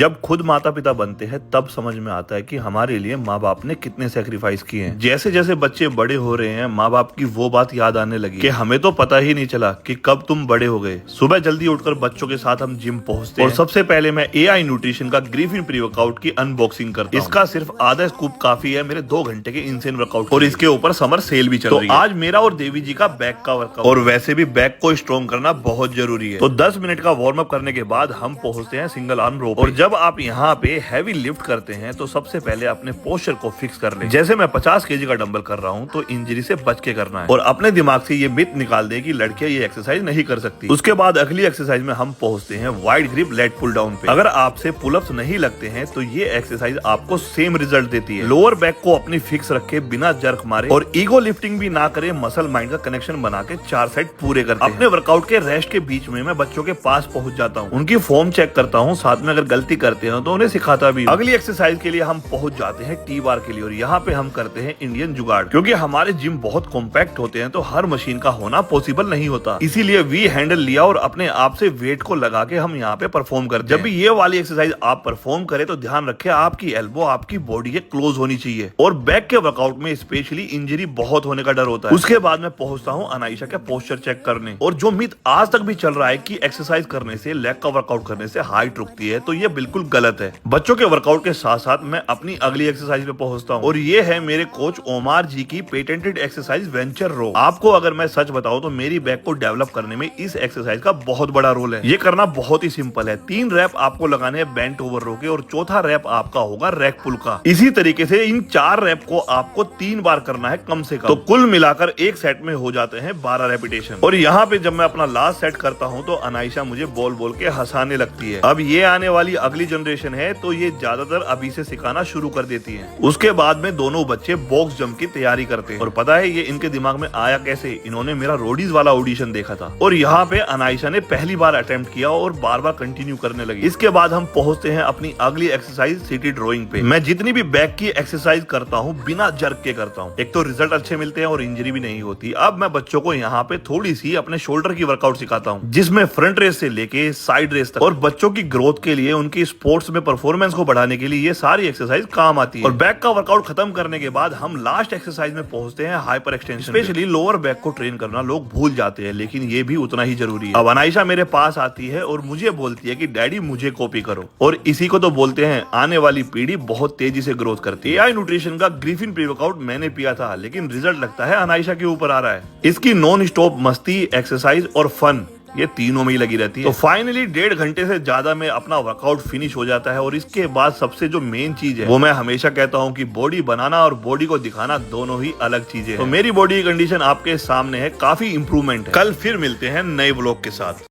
जब खुद माता पिता बनते हैं तब समझ में आता है कि हमारे लिए माँ बाप ने कितने सेक्रीफाइस किए हैं। जैसे जैसे बच्चे बड़े हो रहे हैं माँ बाप की वो बात याद आने लगी कि हमें तो पता ही नहीं चला कि कब तुम बड़े हो गए। सुबह जल्दी उठकर बच्चों के साथ हम जिम पहुंचते हैं और सबसे पहले मैं AI न्यूट्रिशन का ग्रिफिन प्री वर्कआउट की अनबॉक्सिंग करता हूं। इसका सिर्फ आधा स्कूप काफी है मेरे 2 घंटे के इंसेन वर्कआउट और इसके ऊपर समर सेल भी चल रही है। आज मेरा और देवी जी का बैक का वर्कआउट, और वैसे भी बैक को स्ट्रॉन्ग करना बहुत जरूरी है। तो 10 मिनट का वार्म अप करने के बाद हम पहुंचते हैं सिंगल आर्म रोप। और जब आप यहाँ पे हैवी लिफ्ट करते हैं तो सबसे पहले अपने पोस्चर को फिक्स कर लें। जैसे मैं 50 kg का डंबल कर रहा हूँ तो इंजरी से बच के करना है और अपने दिमाग से ये मिथ निकाल दे कि लड़कियां ये एक्सरसाइज नहीं कर सकती। उसके बाद अगली एक्सरसाइज में हम पहुंचते हैं wide grip lat pull down पे। अगर आपसे पुलअप्स नहीं लगते हैं तो ये एक्सरसाइज आपको सेम रिजल्ट देती है। लोअर बैक को अपनी फिक्स रखे बिना जर्क मारे और ईगो लिफ्टिंग भी ना करे, मसल माइंड का कनेक्शन बना के 4 सेट पूरे करते हैं। अपने वर्कआउट के रेस्ट के बीच में मैं बच्चों के पास पहुंच जाता हूँ, उनकी फॉर्म चेक करता हूँ, साथ में अगर गलती करते हैं तो उन्हें सिखाता भी। अगली एक्सरसाइज के लिए हम पहुंच जाते हैं टी बार के लिए और यहाँ पे हम करते हैं इंडियन जुगाड़। क्योंकि हमारे जिम बहुत कॉम्पैक्ट होते हैं तो हर मशीन का होना पॉसिबल नहीं होता, इसीलिए वी हैंडल लिया और अपने आप से वेट को लगा के हम यहाँ पे परफॉर्म करते हैं। जब भी ये वाली एक्सरसाइज आप परफॉर्म करें तो ध्यान रखें आपकी एल्बो आपकी बॉडी के क्लोज होनी चाहिए। और बैक के वर्कआउट में स्पेशली इंजरी बहुत होने का डर होता है। उसके बाद मैं पहुंचता हूँ अनाइशा के पोस्चर चेक करने। और जो मिथ आज तक भी चल रहा है कि एक्सरसाइज करने से, लेग का वर्कआउट करने से हाइट रुकती है, तो ये बिल्कुल गलत है। बच्चों के वर्कआउट के साथ साथ मैं अपनी अगली एक्सरसाइज पे पहुंचता हूँ और ये है मेरे कोच ओमार जी की पेटेंटेड एक्सरसाइज वेंचर रो। आपको अगर मैं सच बताऊं तो मेरी बैक को डेवलप करने में इस एक्सरसाइज का बहुत बड़ा रोल है। ये करना बहुत ही सिंपल है। 3 रैप आपको लगाने हैं बेंट ओवर रो के और चौथा रैप आपका होगा रैक पुल का। इसी तरीके से इन 4 रैप को आपको 3 बार करना है कम से कम। तो कुल मिलाकर एक सेट में हो जाते हैं 12 रेपिटेशन। और यहाँ पे जब मैं अपना लास्ट सेट करता हूँ तो अनाइशा मुझे बोल बोल के हंसाने लगती है। अब ये आने वाली अगली जनरेशन है तो ये ज्यादातर अभी से सिखाना शुरू कर देती है। उसके बाद में दोनों बच्चे बॉक्स जंप की तैयारी करते हैं। और पता है ये इनके दिमाग में आया कैसे? इन्होंने मेरा रोडीज वाला ऑडिशन देखा था और यहाँ पे अनाइशा ने पहली बार अटेम्प्ट किया और बार बार कंटिन्यू करने लगी। इसके बाद हम पहुंचते हैं अपनी अगली एक्सरसाइज सिटी ड्रॉइंग पे। मैं जितनी भी बैक की एक्सरसाइज करता हूँ बिना जर्क के करता हूँ। एक तो रिजल्ट अच्छे मिलते हैं और इंजरी भी नहीं होती। अब मैं बच्चों को यहाँ पे थोड़ी सी अपने शोल्डर की वर्कआउट सिखाता हूँ, जिसमें फ्रंट रेस से लेके साइड रेस तक। और बच्चों की ग्रोथ के लिए, उनकी स्पोर्ट्स में परफॉर्मेंस को बढ़ाने के लिए ये सारी एक्सरसाइज काम आती है। और बैक का वर्कआउट खत्म करने के बाद हम लास्ट एक्सरसाइज में पहुंचते हैं hyper extension. Specially lower back को ट्रेन करना लोग भूल जाते हैं, लेकिन ये भी उतना ही जरूरी है। अब अनाइशा मेरे पास आती है और मुझे बोलती है कि डैडी मुझे कॉपी करो। और इसी को तो बोलते हैं आने वाली पीढ़ी बहुत तेजी से ग्रोथ करती है। AI न्यूट्रिशन का ग्रिफिन प्री वर्कआउट मैंने पिया था, लेकिन रिजल्ट लगता है अनाइशा के ऊपर आ रहा है। इसकी नॉन स्टॉप मस्ती, एक्सरसाइज और फन, ये तीनों में ही लगी रहती है। तो फाइनली 1.5 घंटे से ज्यादा में अपना वर्कआउट फिनिश हो जाता है। और इसके बाद सबसे जो मेन चीज है वो मैं हमेशा कहता हूँ कि बॉडी बनाना और बॉडी को दिखाना दोनों ही अलग चीजें हैं। तो मेरी बॉडी की कंडीशन आपके सामने है, काफी इंप्रूवमेंट है। कल फिर मिलते हैं नए ब्लॉग के साथ।